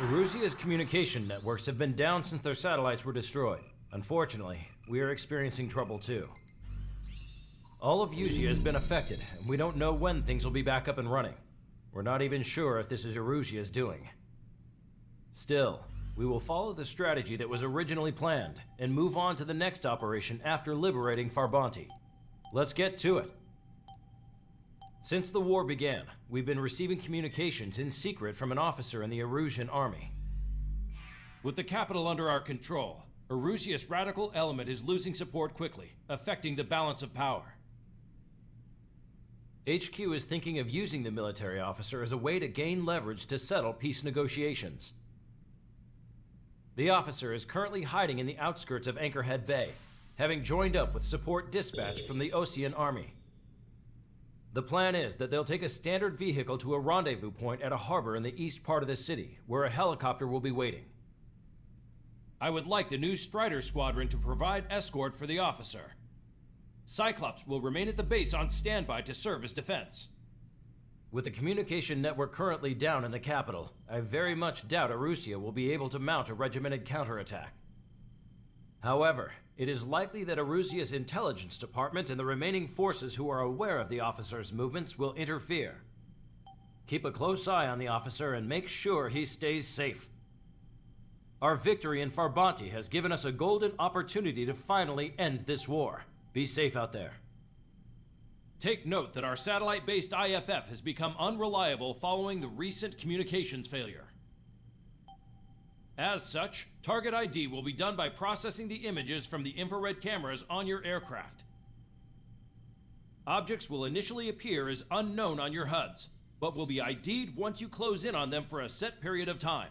Erusia's communication networks have been down since their satellites were destroyed. Unfortunately, we are experiencing trouble too. All of Erusia has been affected, and we don't know when things will be back up and running. We're not even sure if this is Erusia's doing. Still, we will follow the strategy that was originally planned, and move on to the next operation after liberating Farbanti. Let's get to it. Since the war began, we've been receiving communications in secret from an officer in the Erusian army. With the capital under our control, Erusia's radical element is losing support quickly, affecting the balance of power. HQ is thinking of using the military officer as a way to gain leverage to settle peace negotiations. The officer is currently hiding in the outskirts of Anchorhead Bay, having joined up with support dispatched from the Osean army. The plan is that they'll take a standard vehicle to a rendezvous point at a harbor in the east part of the city, where a helicopter will be waiting. I would like the new Strider Squadron to provide escort for the officer. Cyclops will remain at the base on standby to serve as defense. With the communication network currently down in the capital, I very much doubt Erusia will be able to mount a regimented counterattack. However, it is likely that Erusia's intelligence department and the remaining forces who are aware of the officer's movements will interfere. Keep a close eye on the officer and make sure he stays safe. Our victory in Farbanti has given us a golden opportunity to finally end this war. Be safe out there. Take note that our satellite-based IFF has become unreliable following the recent communications failure. As such, target ID will be done by processing the images from the infrared cameras on your aircraft. Objects will initially appear as unknown on your HUDs, but will be ID'd once you close in on them for a set period of time.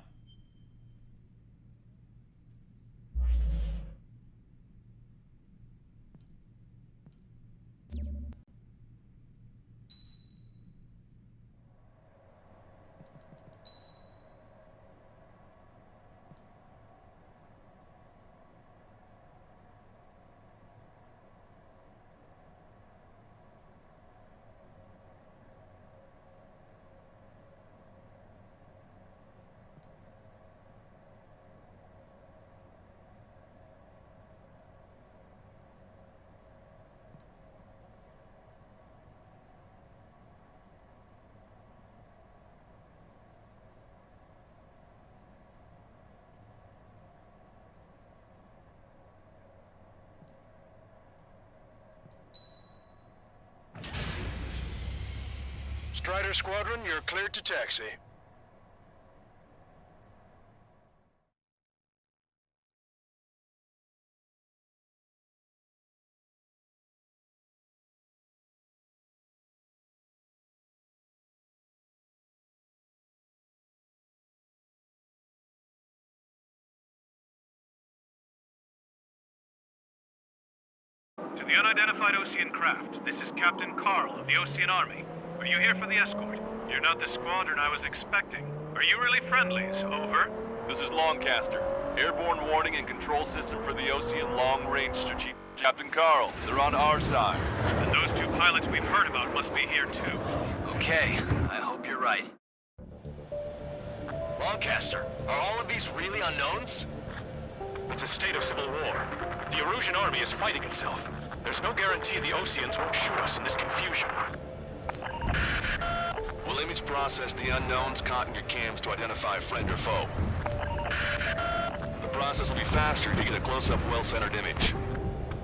Strider Squadron, you're cleared to taxi. To the unidentified Osean craft, this is Captain Carl of the Osean Army. Are you here for the escort? You're not the squadron I was expecting. Are you really friendlies? Over. This is Longcaster. Airborne warning and control system for the Osean long-range strategic. Captain Carl, they're on our side. And those two pilots we've heard about must be here too. Okay, I hope you're right. Longcaster, are all of these really unknowns? It's a state of civil war. The Erusian army is fighting itself. There's no guarantee the Oseans won't shoot us in this confusion. We'll image process the unknowns caught in your cams to identify friend or foe. The process will be faster if you get a close-up, well-centered image.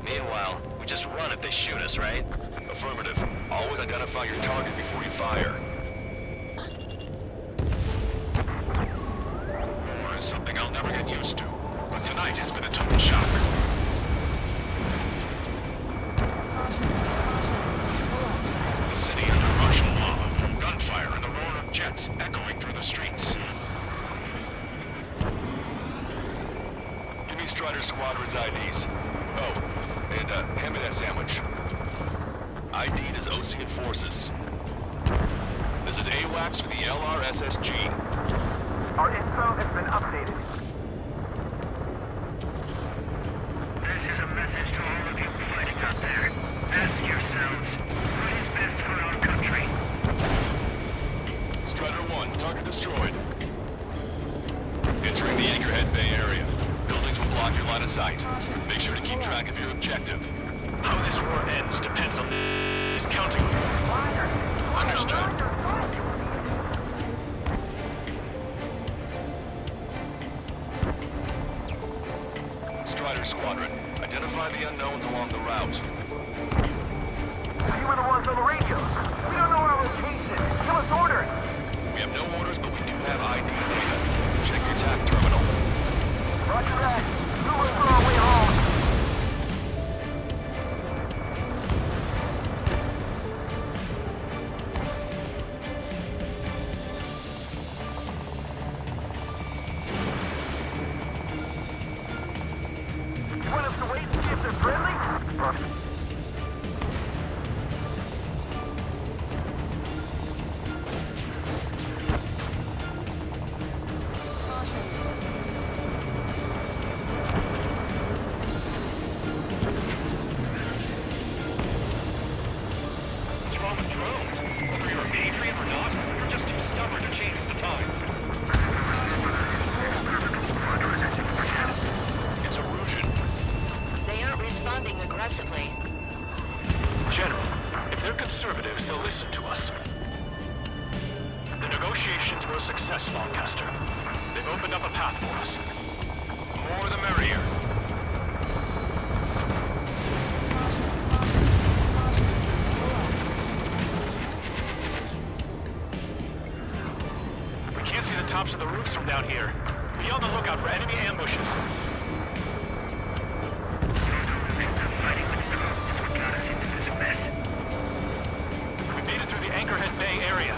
Meanwhile, we just run if they shoot us, right? Affirmative. Always identify your target before you fire. War is something I'll never get used to. But tonight has been a total shock. The city under martial law, from gunfire and the roar of jets echoing through the streets. Give me Strider Squadron's IDs. Oh, and hand me that sandwich. ID'd as Osean forces. This is AWACS for the LRSSG. Our info has been updated. This is a message to all of you fighting out there. Ask yourselves, what is best for our country? Strider 1, target destroyed. Anchorhead Bay area. Buildings will block your line of sight. Make sure to keep track of your objective. How this war ends depends on this counting. Understood. Strider Squadron, identify the unknowns along the route. You were the ones on the radio. We don't know our location. Give us orders. We have no orders, but we do have ID data. Check your TAC terminal. Roger that. Move us on our way home. You want us to wait and see if they're friendly? What's wrong with drones? Whether you're a patriot or not, you're just too stubborn to change with the times. It's erosion. They aren't responding aggressively. General, if they're conservatives, they'll listen to us. The negotiations were a success, Lancaster. They've opened up a path for us. More the merrier. We can't see the tops of the roofs from down here. Be on the lookout for enemy ambushes. We made it through the Anchorhead Bay area.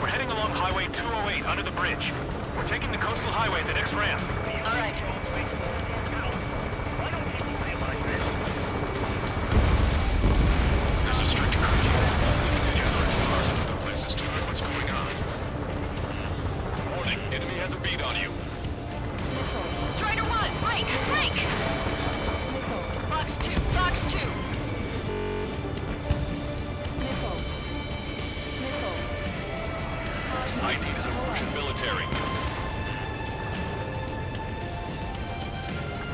We're heading along Highway 208 under the bridge. We're taking the coastal highway at the next ramp. All right. There's a strict curfew. The other cars in other places to know what's going on. Warning, enemy has a beat on you. Strider 1, break, break! Box 2, box 2. ID is erosion military.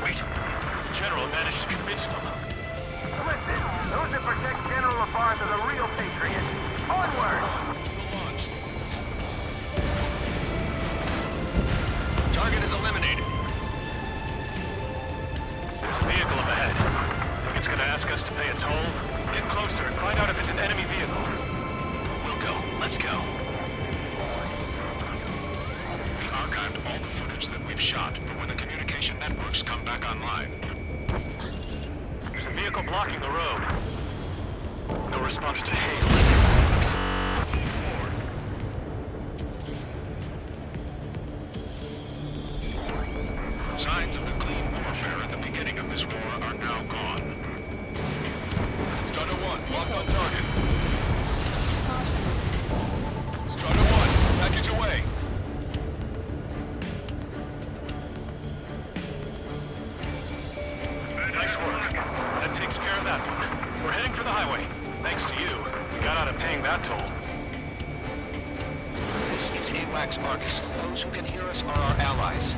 Wait. General managed to convince them. Listen, those that protect General LaFarge are the real patriots. Onward! Missile launched. Target is eliminated. There's a vehicle up ahead. Think it's gonna ask us to pay a toll? Get closer and find out if it's an enemy vehicle. We'll go. Let's go. We archived all the footage that we've shot for when the communication networks come back online. There's a vehicle blocking the road. No response to hail. Signs of the clean warfare at the beginning of this war are now gone. Strider 1, locked on target. Strider 1, package away. Nice work. That takes care of that one. We're heading for the highway. Thanks to you. We got out of paying that toll. This is AWACS Argus. Those who can hear us are our allies.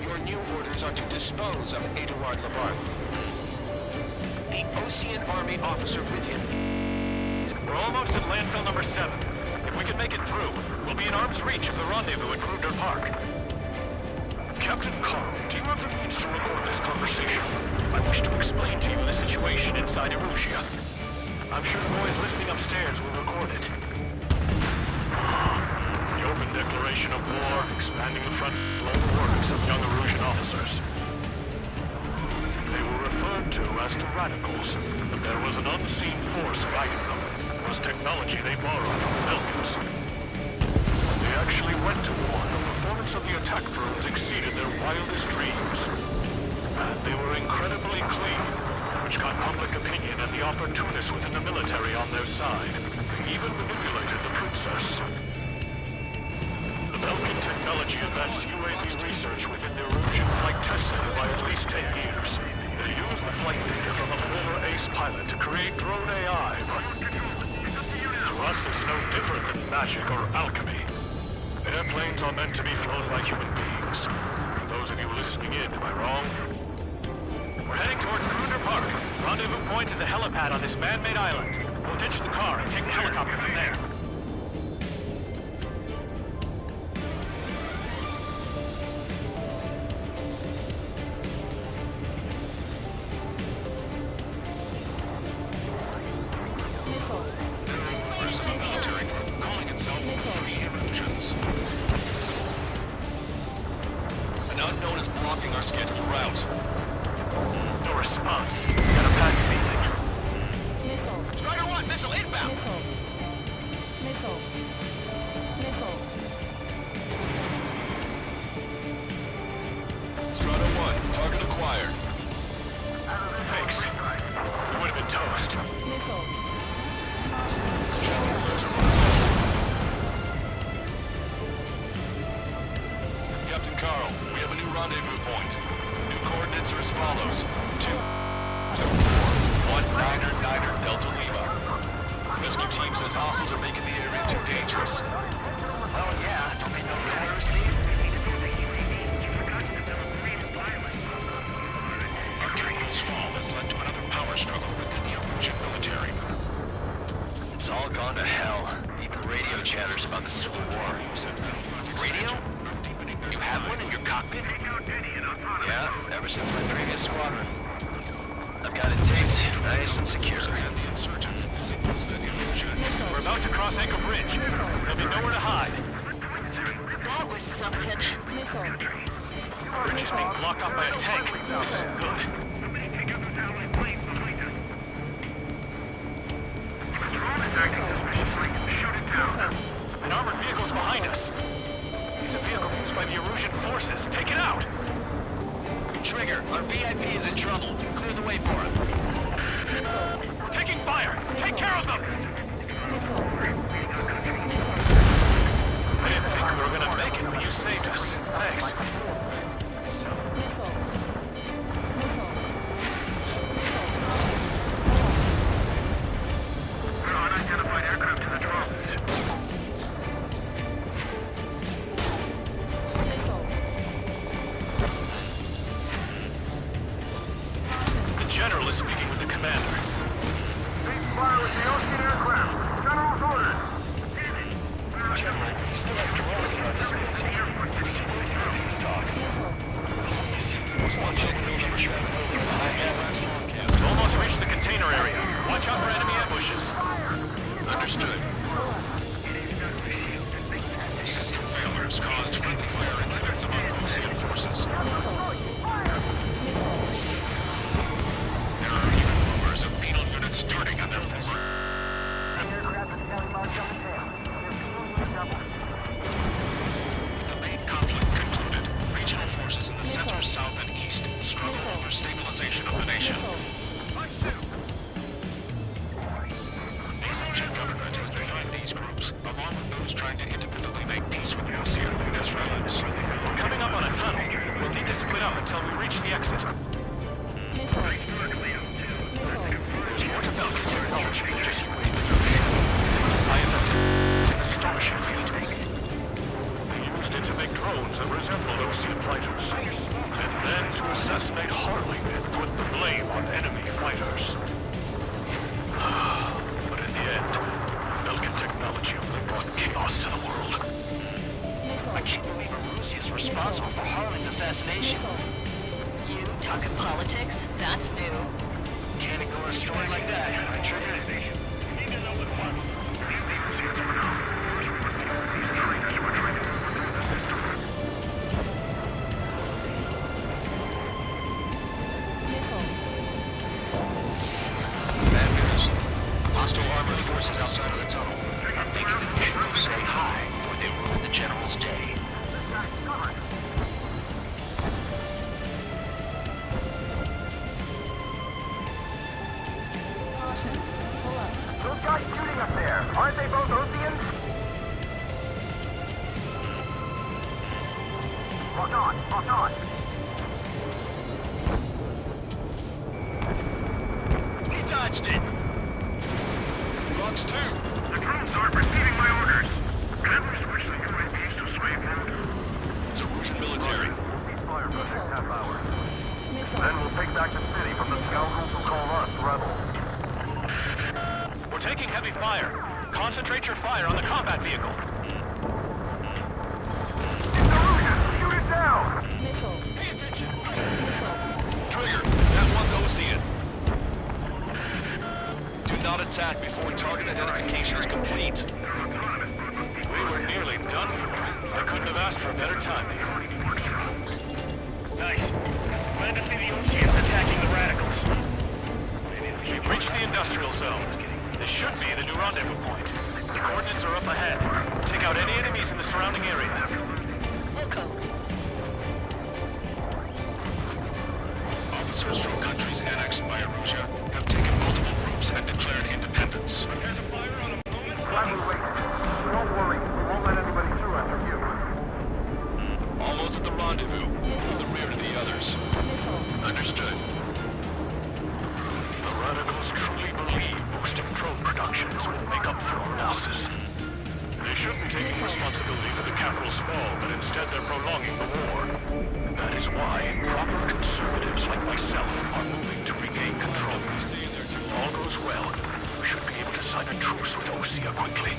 Your new orders are to dispose of Eduard Labarth. The Ocean Army officer with him is... We're almost at landfill number 7. If we can make it through, we'll be in arm's reach of the rendezvous at Kruger Park. Captain Carl, do you have the means to record this conversation? I wish to explain to you the situation inside Erusia. I'm sure the boys listening upstairs will record it. The open declaration of war, expanding the front blown works of young Erusian officers. They were referred to as the radicals, but there was an unseen force guiding them. It was technology they borrowed from the Belgians. They actually went to war. The performance of the attack drones exceeded their wildest dreams. And they were incredibly clean, which got public opinion and the opportunists within the military on their side. They even manipulated the princess. The Belgian technology advanced UAV research within the Erusian flight test center by at least 10 years. They used the flight data from a former ace pilot to create drone AI. To us, it's no different than magic or alchemy. Airplanes are meant to be flown by human beings. Am I wrong? We're heading towards Gruner Park. Rendezvous point is the helipad on this man-made island. We'll ditch the car and take the helicopter from there. Members of the military group calling itself Free Illusions. An unknown is blocking our scheduled route. No response. Got a pack feeling. Strider 1, missile inbound! Strata 1, target acquired. Thanks. We would have been toast. Channel flares are running. Captain Carl, we have a new rendezvous point. New coordinates are as follows. 204 1999 Delta Lima. Rescue team says hostiles are making the area too dangerous. Oh yeah, don't they know the accuracy? Our criminal's fall has led to another power struggle within the Illusion military. It's all gone to hell. Even radio chatters about the Civil War. Radio? You have one in your cockpit? Yeah, ever since my previous squadron. I've got it taped, nice and secure. And the insurgents signals that Illusion We're about to cross Anchor Bridge. There'll be nowhere to hide. That was something. The bridge is being blocked off by a tank. This is good. An armored vehicle's behind us. It's a vehicle used by the Erusian forces. Take it out! Trigger, our VIP is in trouble. Clear the way for him. We're taking fire! Take care of them! I didn't think we were gonna make it, but you saved us. Thanks. Unidentified aircraft to the drone. The General is speaking with the commander. Cease fire with the Ocean aircraft. General's orders. General, we still have drones on these talks. forces on backfill number 7. This is AWACS broadcast. Almost reached the container area. Watch out for enemy ambushes. Understood. System failures caused friendly fire incidents among Ocean forces. There are even rumors of penal units turning on their former. Aircraft is carrying marks on the tail. The main conflict concluded. Regional forces in the center, south, and east struggle over stabilization of the nation. The Illusion government has defined these groups, along with those trying to independently make peace with the Ocean, as relatives. We're coming up on a tunnel. We'll need to split up until we reach the exit. What about the technology? Just wait. I invested in a starship fleet. They used it to make drones that resembled Ocean fighters. And then to assassinate Harley and put the blame on enemy fighters. But in the end, Belgian technology only brought chaos to the world. I can't believe Russia is responsible for Harley's assassination. You talking politics? That's new. Can't ignore a story like that. I trigger. Bad news. Hostile armored forces outside of the tunnel. I'm thinking we should go say hi before they ruin the General's day. Those guys shooting up there, aren't they both Oceans? Lock on, lock on. We dodged it. Fox 2. The drones aren't receiving my orders. Can we switch the UAVs to sway mode? It's Erusian military. Ceasefire for the next half hour. Then we'll take back the city from the scoundrels who call us rebels. We're taking heavy fire. Concentrate your fire on the combat vehicle. Illusion! Shoot it down! Trigger, that one's Ocean. Do not attack before target identification is complete. We were nearly done for. I couldn't have asked for better timing. Nice. Glad to see the Oceans attacking the radicals. We've reached the industrial zone. This should be the new rendezvous point. The coordinates are up ahead. Take out any enemies in the surrounding area. Wilco. Officers from countries annexed by Arusha have taken multiple groups and declared independence. Glad we waited. Don't worry, we won't let anybody through after you. Almost at the rendezvous. Hold the rear to the others. Understood. The radicals truly believe boosting drone productions will make up for our losses. They shouldn't be taking responsibility for the capital's fall, but instead they're prolonging the war. That is why proper conservatives like myself are moving to regain control. If all goes well, we should be able to sign a truce with Osea quickly.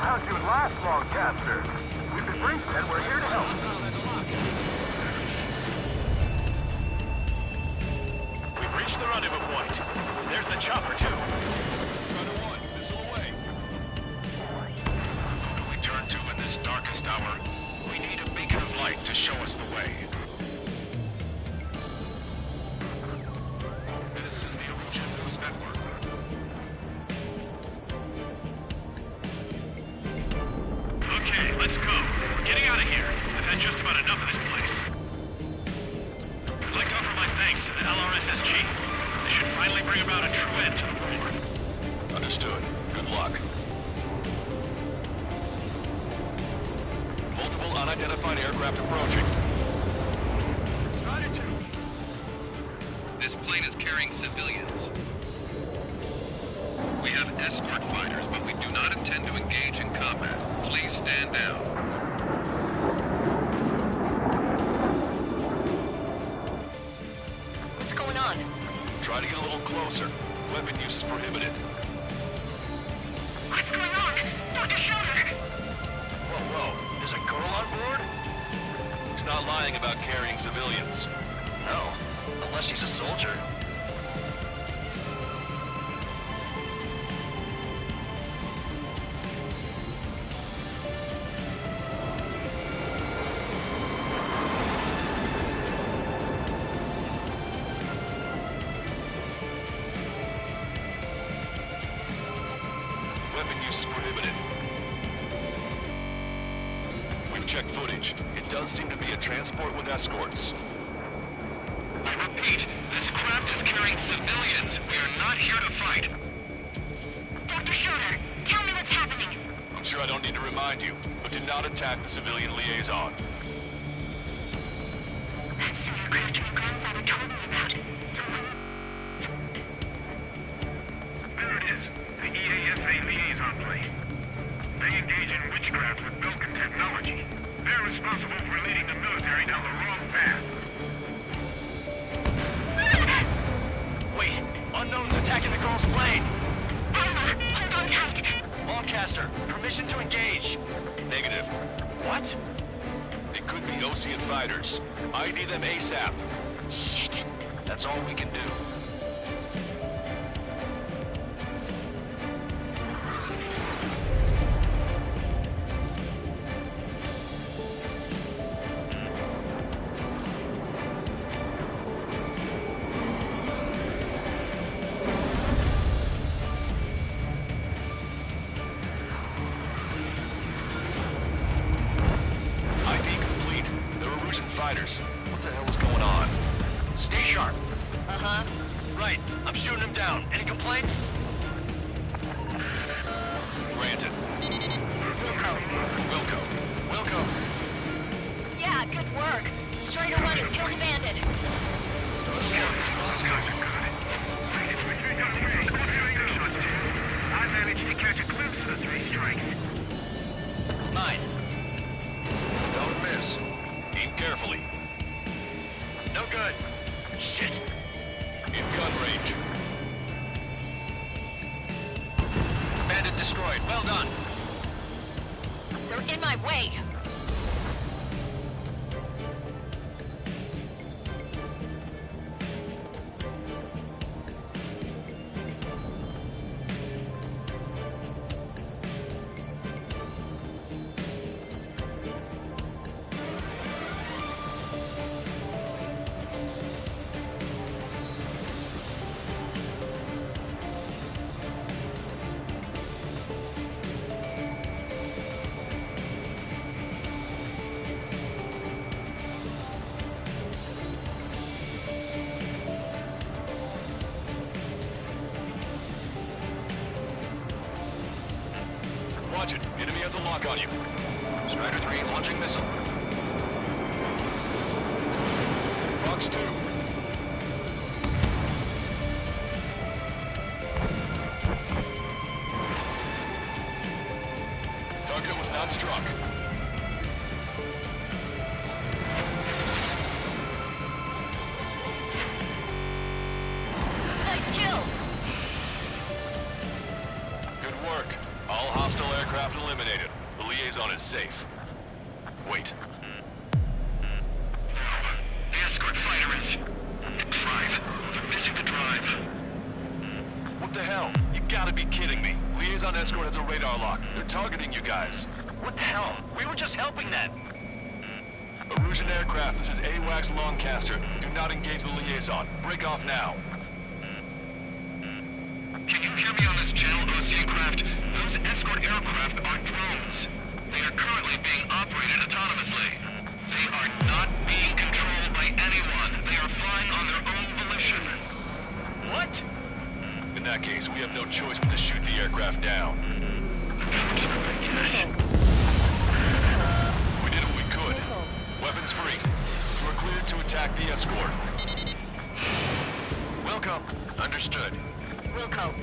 How'd you last long, Caster? We've been briefed and we're here to help. We've reached the rendezvous point. There's the chopper, too. Strider 1, missile away. Who do we turn to in this darkest hour? We need a beacon of light to show us the way. This is the Arusha News Network. Okay, let's go. We're getting out of here. I've had just about enough of this place. I'd like to offer my thanks to the LRSSG. They should finally bring about a true end to the war. Understood. Good luck. Multiple unidentified aircraft approaching. This plane is carrying civilians. We have escort fighters, but we do not intend to engage in combat. Please stand down. What's going on? Try to get a little closer. Weapon use is prohibited. What's going on? Dr. Schroeder! Whoa. There's a girl on board? He's not lying about carrying civilians. No. Unless she's a soldier. Weapon use is prohibited. We've checked footage. It does seem to be a transport with escorts. I repeat, this craft is carrying civilians. We are not here to fight. Dr. Schroeder, tell me what's happening. I'm sure I don't need to remind you, but do not attack the civilian liaison. That's the aircraft your grandfather told me about. There it is. The EASA liaison plane. They engage in witchcraft with Belkin technology. They're responsible for leading the military down the wrong path. Wait! Unknown's attacking the girl's plane! Alma, hold on tight. Longcaster, permission to engage. Negative. What? It could be Ocean fighters. ID them ASAP. Shit. That's all we can do. fighters. What the hell is going on? Stay sharp. Uh-huh. Right. I'm shooting him down. Any complaints? Granted. Wilco. Wilco. Yeah, good work. Strider 1 has killed a bandit. I managed to catch a glimpse of the 3 strikes. Mine. Don't miss. Aim carefully. No good. Shit. In gun range. Bandit destroyed. Well done. They're in my way. Watch it. Enemy has a lock on you. Strider 3 launching missile. Fox 2. Target was not struck. Nice kill. Good work. All hostile aircraft eliminated. The liaison is safe. Wait. The escort fighter is... The drive. They're missing the drive. What the hell? You gotta be kidding me. Liaison escort has a radar lock. They're targeting you guys. What the hell? We were just helping them. Erusian aircraft, this is AWACS Longcaster. Do not engage the liaison. Break off now. Can you hear me on this channel, OC craft? Those escort aircraft are drones. They are currently being operated autonomously. They are not being controlled by anyone. They are flying on their own volition. What? In that case, we have no choice but to shoot the aircraft down. Yes. We did what we could. Weapons free. You are cleared to attack the escort. Wilco. Understood. Wilco.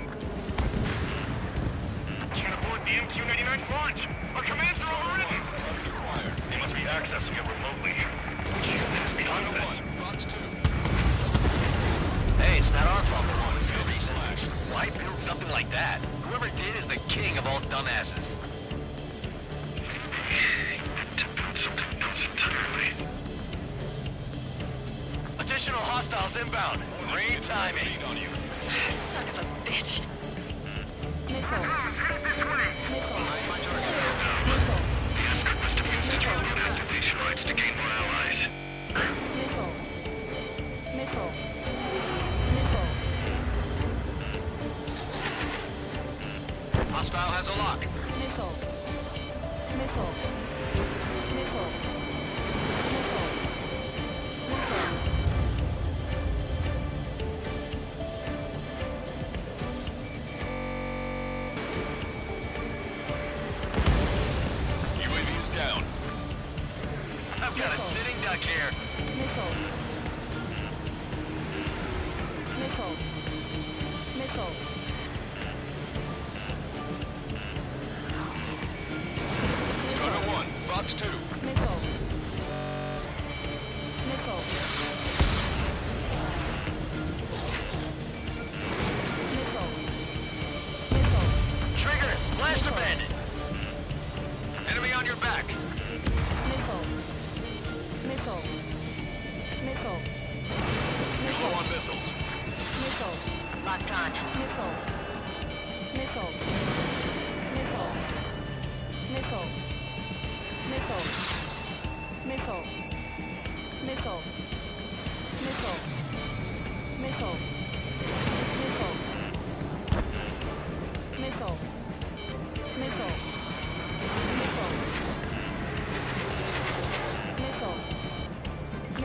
Can't afford the MQ-99 launch. Our commands are overridden. They must be accessing it remotely. Humans behind this. Fox 2. Hey, it's not our fault they're on this reason. Why build something like that? Whoever did is the king of all dumbasses. To build something else entirely. Additional hostiles inbound. Great timing. Lead on you. Son of a bitch. Behind my target. The escort must have used its remote activation rights to gain more allies. Hostile has a lock. UAV is down. I've got a sitting duck here. Strider 1, Fox 2. Trigger, splash the bandit. Enemy on your back. Low on missiles. Locked on.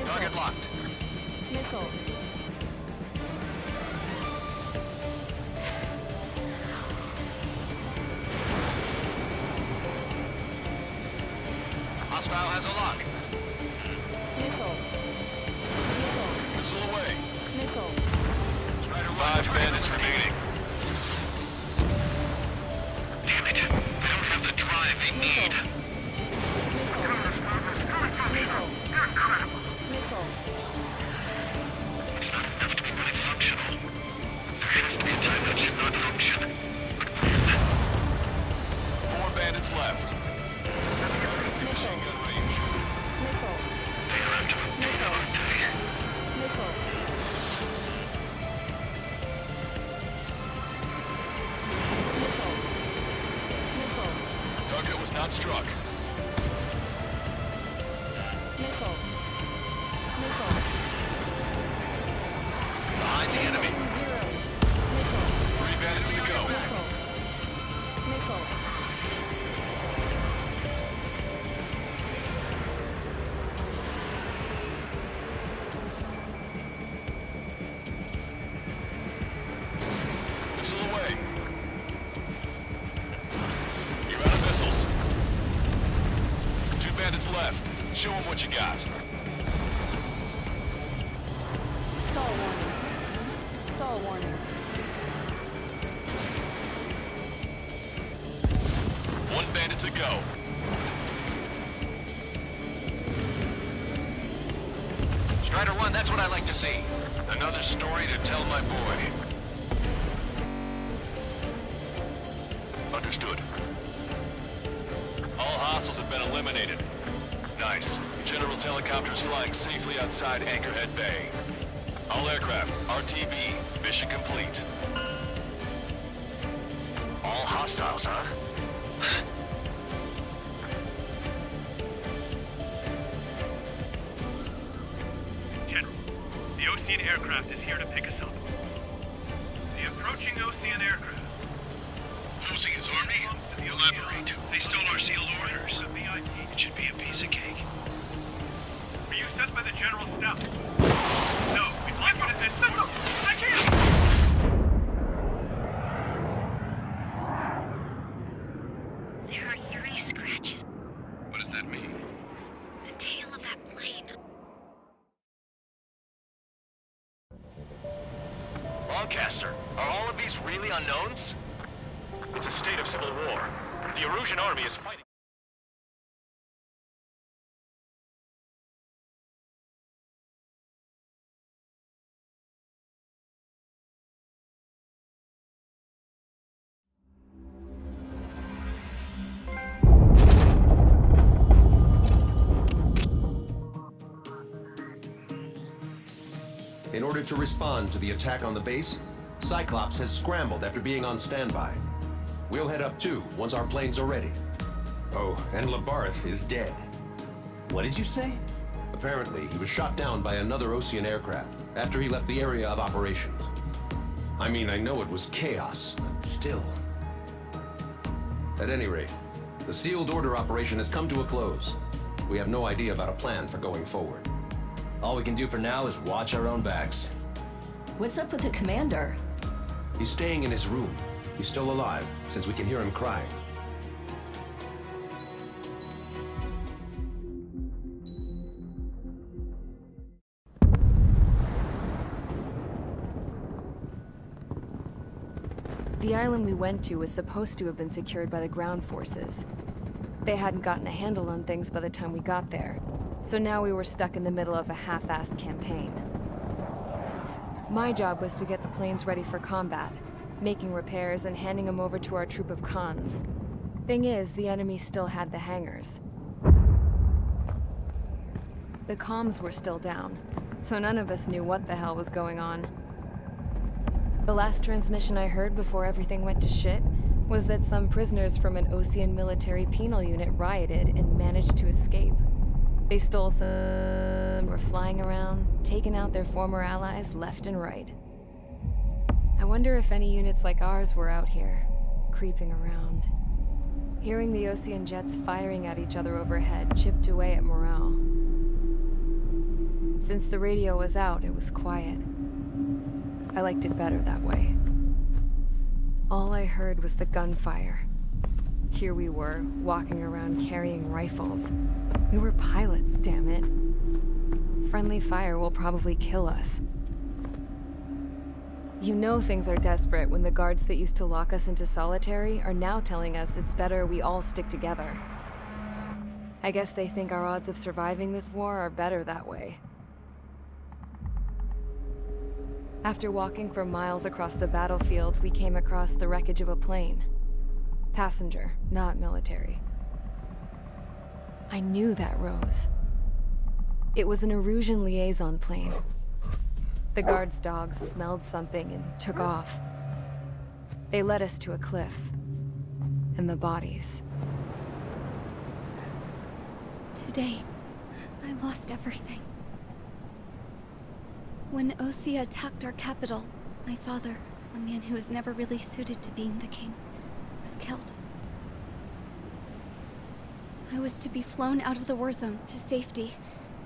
Target locked. Hostile has a lock. Missile away. Strider 1, 5 target bandits eliminated. remaining. Damn it. They don't have the drive they need. Not struck. Behind the enemy. 3 bandits to go. Missile away. You're out of missiles. 2 bandits left. Show them what you got. Stall warning. 1 bandit to go. Strider 1, that's what I like to see. Another story to tell my boy. Understood. All hostiles have been eliminated. Nice. General's helicopter is flying safely outside Anchorhead Bay. All aircraft, RTB, mission complete. All hostiles, huh? General, the Ocean aircraft is here to pick us up. The approaching Ocean aircraft. Losing his army? Elaborate. They stole our sealed orders. It should be a piece of cake. Were you sent by the General's staff? No, we'd like you to send someone. I can't! There are 3 scratches. What does that mean? The tail of that plane. Longcaster, are all of these really unknowns? It's a state of civil war. The Erusian army is fighting. In order to respond to the attack on the base, Cyclops has scrambled after being on standby. We'll head up too, once our planes are ready. Oh, and Labarth is dead. What did you say? Apparently, he was shot down by another Ocean aircraft after he left the area of operations. I mean, I know it was chaos, but still. At any rate, the sealed order operation has come to a close. We have no idea about a plan for going forward. All we can do for now is watch our own backs. What's up with the commander? He's staying in his room. He's still alive, since we can hear him crying. The island we went to was supposed to have been secured by the ground forces. They hadn't gotten a handle on things by the time we got there, so now we were stuck in the middle of a half-assed campaign. My job was to get the planes ready for combat, making repairs and handing them over to our troop of cons. Thing is, the enemy still had the hangars. The comms were still down, so none of us knew what the hell was going on. The last transmission I heard before everything went to shit was that some prisoners from an Ocean military penal unit rioted and managed to escape. They stole some, were flying around, taking out their former allies left and right. I wonder if any units like ours were out here, creeping around. Hearing the Ocean jets firing at each other overhead chipped away at morale. Since the radio was out, it was quiet. I liked it better that way. All I heard was the gunfire. Here we were, walking around carrying rifles. We were pilots, damn it. Friendly fire will probably kill us. You know things are desperate when the guards that used to lock us into solitary are now telling us it's better we all stick together. I guess they think our odds of surviving this war are better that way. After walking for miles across the battlefield, we came across the wreckage of a plane. Passenger, not military. I knew that rose. It was an Erusian liaison plane. The guard's dogs smelled something and took off. They led us to a cliff. And the bodies. day, I lost everything. When Osea attacked our capital, my father, a man who was never really suited to being the king, was killed. I was to be flown out of the war zone to safety,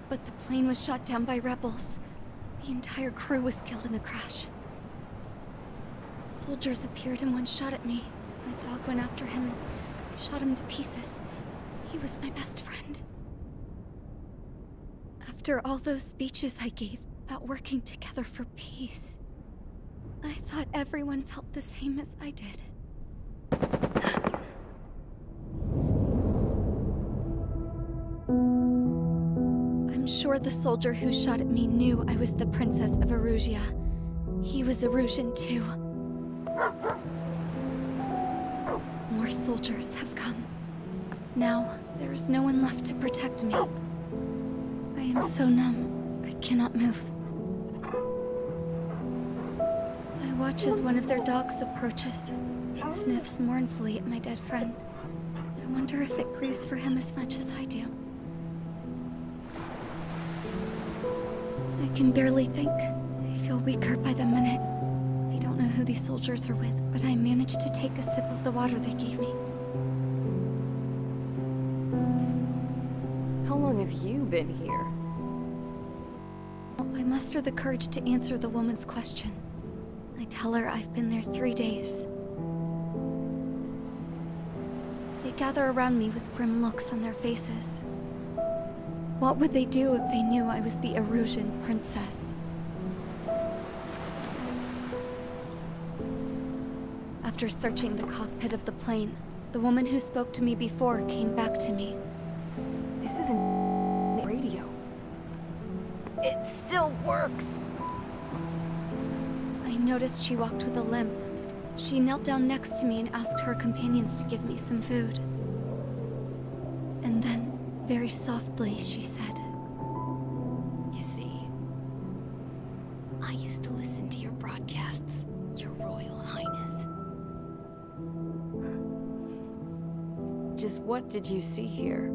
but the plane was shot down by rebels. The entire crew was killed in the crash. Soldiers appeared and one shot at me. My dog went after him and shot him to pieces. He was my best friend. After all those speeches I gave about working together for peace, I thought everyone felt the same as I did. I'm sure the soldier who shot at me knew I was the Princess of Erusia. He was Erusian too. More soldiers have come. Now, there is no one left to protect me. I am so numb, I cannot move. I watch as one of their dogs approaches. It sniffs mournfully at my dead friend. I wonder if it grieves for him as much as I do. I can barely think. I feel weaker by the minute. I don't know who these soldiers are with, but I managed to take a sip of the water they gave me. How long have you been here? I muster the courage to answer the woman's question. I tell her I've been there 3 days. They gather around me with grim looks on their faces. What would they do if they knew I was the Erusian princess? After searching the cockpit of the plane, the woman who spoke to me before came back to me. This isn't radio. It still works! I noticed she walked with a limp. She knelt down next to me and asked her companions to give me some food. And then, very softly, she said, You see, I used to listen to your broadcasts, Your Royal Highness. Just what did you see here?